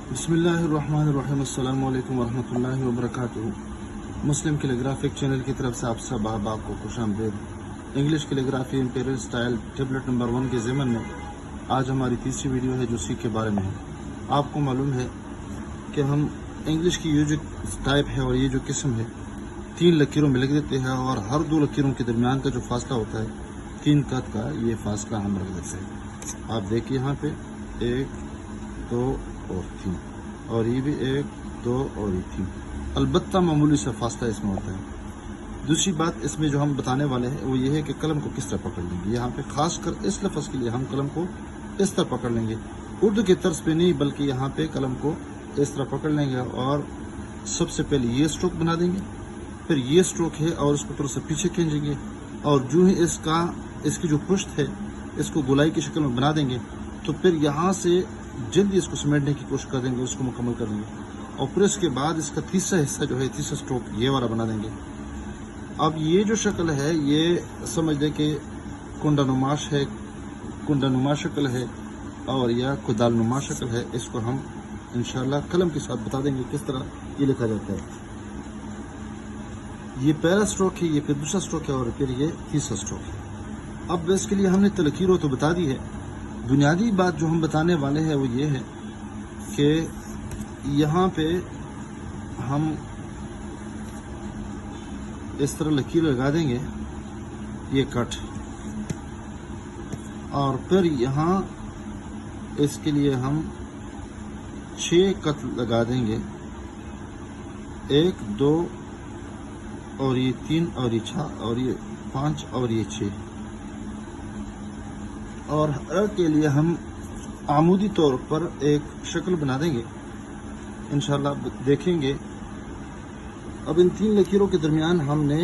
बिस्मिल्लाहिर्रहमानिर्रहीम। अस्सलामु अलैकुम वरहमतुल्लाहि वबरकातुहू। मुस्लिम कैलीग्राफिक चैनल की तरफ से आप सब अहबाब को खुशामदीद। English calligraphy imperial style tablet number 1 के ज़िमन में आज हमारी तीसरी वीडियो है जो सी के बारे में है। आपको मालूम है कि हम इंग्लिश की ये जो टाइप है और ये जो किस्म है 3 लकीरों में लिख देते हैं और हर 2 लकीरों के दरमियान का जो फासला होता है 3 कद का, ये फासला हम रख देते हैं। आप देखिए यहाँ पे 1, 2 और 3, और ये भी 1, 2 और ये 3। अलबत्ता मामूली सा फासला इसमें होता है। दूसरी बात इसमें जो हम बताने वाले हैं वो ये है कि कलम को किस तरह पकड़ लेंगे। यहाँ पे खासकर इस लफ्ज़ के लिए हम कलम को इस तरह पकड़ लेंगे, उर्दू के तर्ज पे नहीं बल्कि यहाँ पे कलम को इस तरह पकड़ लेंगे और सबसे पहले ये स्ट्रोक बना देंगे, फिर ये स्ट्रोक है और इसको थोड़ा सा पीछे खींचेंगे और जो ही इसकी जो पुश्त है इसको गोलाई की शक्ल में बना देंगे, तो फिर यहाँ से जल्दी इसको समेटने की कोशिश कर देंगे, उसको मुकम्मल कर देंगे और फिर इसके बाद इसका तीसरा हिस्सा जो है, तीसरा स्ट्रोक ये वाला बना देंगे। अब ये जो शक्ल है ये समझ लें कि कुंडानुमाश है, कुंडानुमा शक्ल है और या कुदालनुमा शक्ल है। इसको हम इंशाल्लाह कलम के साथ बता देंगे किस तरह ये लिखा जाता है। ये पहला स्ट्रोक है, ये फिर दूसरा स्ट्रोक है और फिर ये तीसरा स्ट्रोक है। अब इसके लिए हमने तलकीरों तो बता दी है। बुनियादी बात जो हम बताने वाले हैं वो ये है कि यहाँ पे हम इस तरह लकीर लगा देंगे, ये कट, और फिर यहाँ इसके लिए हम 6 कट लगा देंगे, 1, 2 और ये 3 और ये 6 और ये 5 और ये 6। और हर के लिए हम आमूदी तौर पर एक शक्ल बना देंगे, इंशाल्लाह देखेंगे। अब इन 3 लकीरों के दरमियान हमने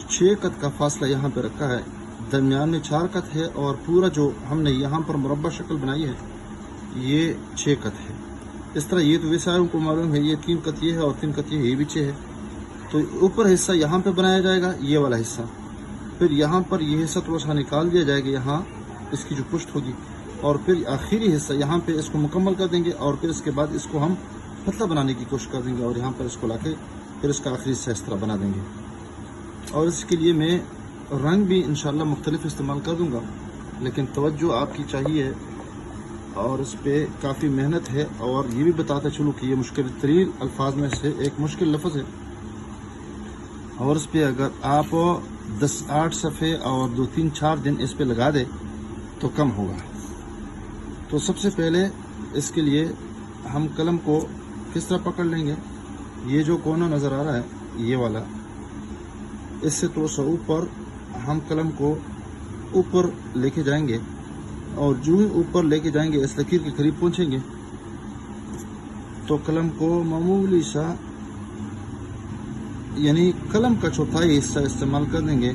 6 कद का फासला यहाँ पे रखा है, दरमियान में 4 कद है और पूरा जो हमने यहाँ पर मुरब्बा शक्ल बनाई है ये 6 कद है। इस तरह ये तो वैसे उनको मालूम है, ये 3 कद ये है और 3 कद ये भी 6 है। तो ऊपर हिस्सा यहाँ पे बनाया जाएगा, ये वाला हिस्सा, फिर यहाँ पर ये हिस्सा थोड़ा सा निकाल दिया जाएगा, यहाँ इसकी जो पुश्त होगी, और फिर आखिरी हिस्सा यहाँ पे इसको मुकम्मल कर देंगे और फिर इसके बाद इसको हम पतला बनाने की कोशिश कर देंगे और यहाँ पर इसको लाके फिर इसका आखिरी हिस्सा इस तरह बना देंगे। और इसके लिए मैं रंग भी इंशाल्लाह मुख्तलिफ इस्तेमाल कर दूँगा, लेकिन तवज्जो आपकी चाहिए और इस पर काफ़ी मेहनत है। और ये भी बताते चलूँ कि ये मुश्किल तरीन अल्फाज में से एक मुश्किल लफ्ज़ है और इस पर अगर आप 10-8 सफ़े और 2-3-4 दिन इस पे लगा दे तो कम होगा। तो सबसे पहले इसके लिए हम कलम को किस तरह पकड़ लेंगे, ये जो कोना नज़र आ रहा है ये वाला, इससे थोड़ा सा ऊपर हम कलम को ऊपर लेके जाएंगे और जो ही ऊपर लेके जाएंगे इस लकीर के करीब पहुंचेंगे तो कलम को मामूली सा यानी कलम का चौथाई हिस्सा इस्तेमाल कर देंगे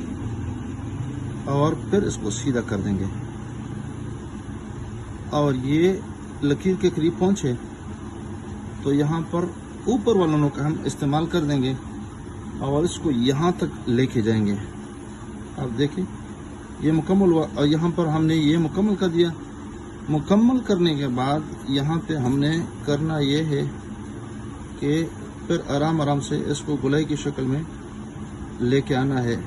और फिर इसको सीधा कर देंगे और ये लकीर के करीब पहुंचे तो यहाँ पर ऊपर वालों का हम इस्तेमाल कर देंगे और इसको यहाँ तक लेके जाएंगे। आप देखिए ये मुकम्मल हुआ और यहाँ पर हमने ये मुकम्मल कर दिया। मुकम्मल करने के बाद यहाँ पे हमने करना ये है कि फिर आराम आराम से इसको गोलाई की शक्ल में लेके आना है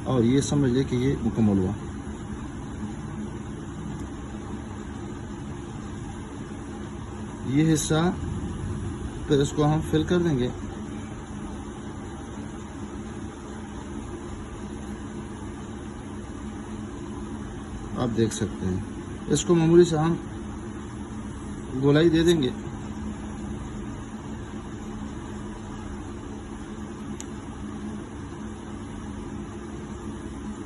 और ये समझ ले कि ये मुकम्मल हुआ। ये हिस्सा फिर इसको हम फिल कर देंगे। आप देख सकते हैं इसको मामूली से हम गोलाई दे देंगे।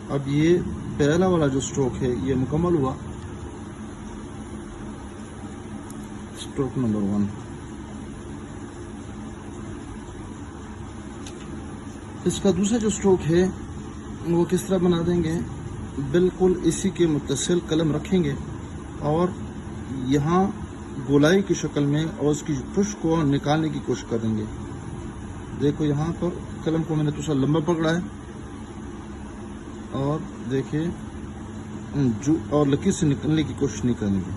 अब ये पहला वाला जो स्ट्रोक है ये मुकम्मल हुआ, स्ट्रोक नंबर 1। इसका दूसरा जो स्ट्रोक है वो किस तरह बना देंगे, बिल्कुल इसी के मुत्तसिल कलम रखेंगे और यहाँ गोलाई की शक्ल में और उसकी पुश को निकालने की कोशिश कर देंगे। देखो यहाँ पर कलम को मैंने थोड़ा लंबा पकड़ा है और देखिए जो और लकीर से निकलने की कोशिश नहीं करेंगे।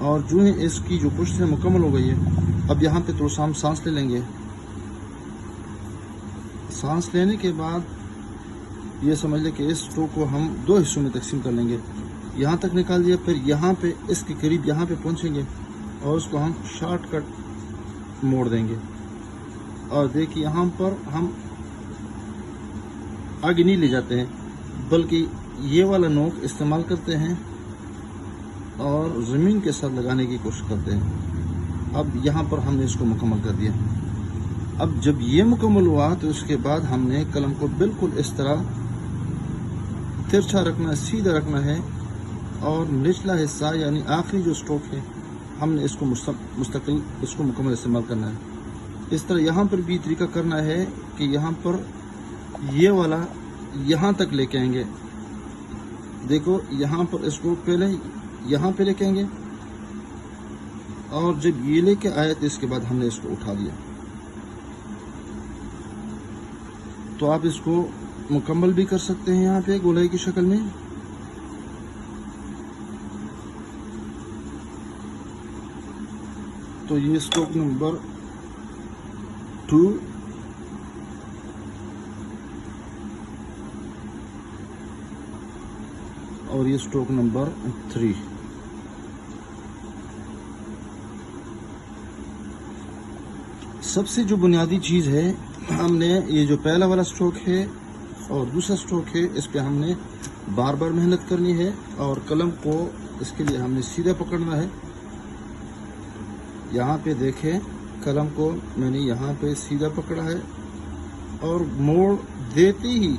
اور جو ہی اس کی جو پشت ہے مکمل ہو گئی ہے، اب یہاں پہ تھوڑا سا ہم سانس لے لیں گے۔ سانس لینے کے بعد یہ سمجھ لیں کہ اس اسٹروک کو ہم 2 حصوں میں تقسیم کر لیں گے۔ یہاں تک نکال دیا، پھر یہاں پہ اس کے قریب یہاں پہ پہنچیں گے اور اس کو ہم شارٹ کٹ موڑ دیں گے۔ اور دیکھیے یہاں پر ہم آگے نہیں لے جاتے ہیں، بلکہ یہ والا نوک استعمال کرتے ہیں اور زمین کے ساتھ لگانے کی کوشش کرتے ہیں۔ اب یہاں پر ہم نے اس کو مکمل کر دیا۔ اب جب یہ مکمل ہوا تو اس کے بعد ہم نے قلم کو بالکل اس طرح ترچھا رکھنا ہے، سیدھا رکھنا ہے، اور نچلا حصہ یعنی آخری جو اسٹروک ہے ہم نے اس کو مستقل اس کو مکمل استعمال کرنا ہے۔ اس طرح یہاں پر بھی طریقہ کرنا ہے کہ یہاں پر یہ والا یہاں تک لے کے آئیں گے۔ دیکھو یہاں پر اس کو پہلے یہاں پہ لے کے آئیں گے، اور جب یہ لے کے آئے تو اس کے بعد ہم نے اس کو اٹھا دیا۔ تو آپ اس کو مکمل بھی کر سکتے ہیں یہاں پہ گولائی کی شکل میں۔ تو یہ اسٹروک نمبر 2 اور یہ اسٹروک نمبر 3۔ سب سے جو بنیادی چیز ہے، ہم نے یہ جو پہلا والا اسٹروک ہے اور دوسرا اسٹروک ہے، اس پہ ہم نے بار بار محنت کرنی ہے، اور قلم کو اس کے لیے ہم نے سیدھا پکڑنا ہے۔ یہاں پہ دیکھیں قلم کو میں نے یہاں پہ سیدھا پکڑا ہے، اور موڑ دیتے ہی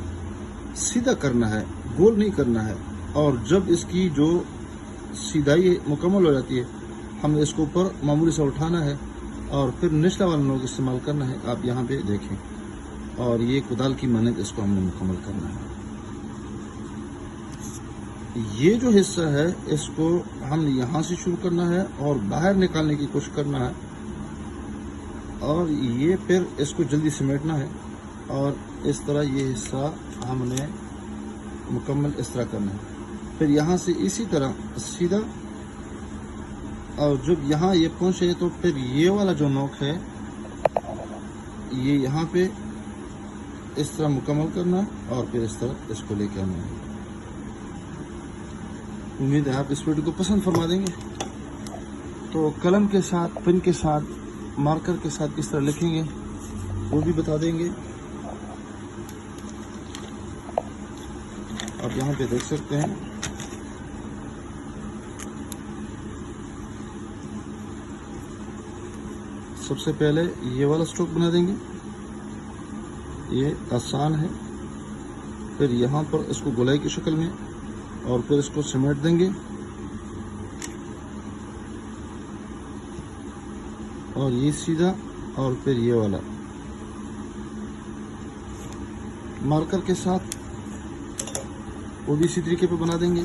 سیدھا کرنا ہے، گول نہیں کرنا ہے۔ اور جب اس کی جو سیدھائی مکمل ہو جاتی ہے، ہم نے اس کو اوپر معمولی سے اٹھانا ہے اور پھر نچلا والا نوک استعمال کرنا ہے۔ آپ یہاں پہ دیکھیں، اور یہ کدال کی مانند اس کو ہم نے مکمل کرنا ہے۔ یہ جو حصہ ہے اس کو ہم نے یہاں سے شروع کرنا ہے اور باہر نکالنے کی کوشش کرنا ہے، اور یہ پھر اس کو جلدی سمیٹنا ہے، اور اس طرح یہ حصہ ہم نے مکمل اس طرح کرنا ہے۔ پھر یہاں سے اسی طرح سیدھا، اور جب یہاں یہ پہنچے تو پھر یہ والا جو نوک ہے یہ یہاں پہ اس طرح مکمل کرنا، اور پھر اس طرح اس کو لے کے آنا ہے۔ امید ہے آپ اس ویڈیو کو پسند فرما دیں گے۔ تو قلم کے ساتھ، پن کے ساتھ، مارکر کے ساتھ کس طرح لکھیں گے وہ بھی بتا دیں گے۔ آپ یہاں پہ دیکھ سکتے ہیں۔ سب سے پہلے یہ والا اسٹروک بنا دیں گے، یہ آسان ہے۔ پھر یہاں پر اس کو گولائی کی شکل میں، اور پھر اس کو سمیٹ دیں گے، اور یہ سیدھا، اور پھر یہ والا مارکر کے ساتھ وہ بھی اسی طریقے پہ بنا دیں گے۔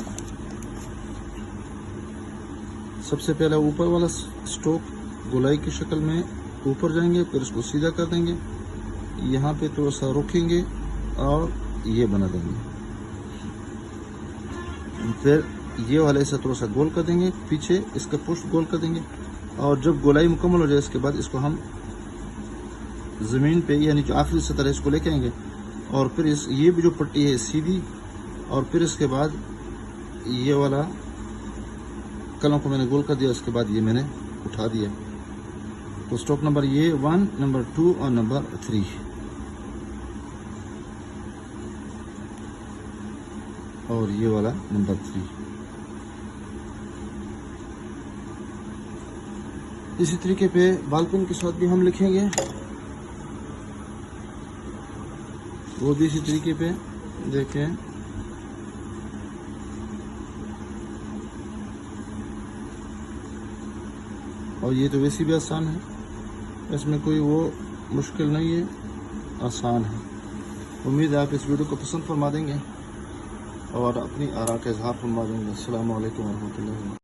سب سے پہلے اوپر والا اسٹروک گولائی کی شکل میں اوپر جائیں گے، پھر اس کو سیدھا کر دیں گے، یہاں پہ تھوڑا سا رکیں گے اور یہ بنا دیں گے۔ پھر یہ والا حصہ تھوڑا سا گول کر دیں گے، پیچھے اس کا پشت گول کر دیں گے، اور جب گولائی مکمل ہو جائے اس کے بعد اس کو ہم زمین پہ یعنی جو آخری سطح ہے اس کو لے کے آئیں گے، اور پھر یہ بھی جو پٹی ہے سیدھی، اور پھر اس کے بعد یہ والا قلم کو میں نے گول کر دیا، اس کے بعد یہ میں نے اٹھا دیا۔ تو اسٹروک نمبر یہ 1، نمبر 2 اور نمبر 3، اور یہ والا نمبر 3۔ اسی طریقے پہ بال پن کے ساتھ بھی ہم لکھیں گے، وہ بھی اسی طریقے پہ دیکھیں۔ اور یہ تو ویسے بھی آسان ہے، اس میں کوئی وہ مشکل نہیں ہے، آسان ہے۔ امید ہے آپ اس ویڈیو کو پسند فرما دیں گے اور اپنی آراء کا اظہار فرما دیں گے۔ السلام علیکم ورحمۃ اللہ۔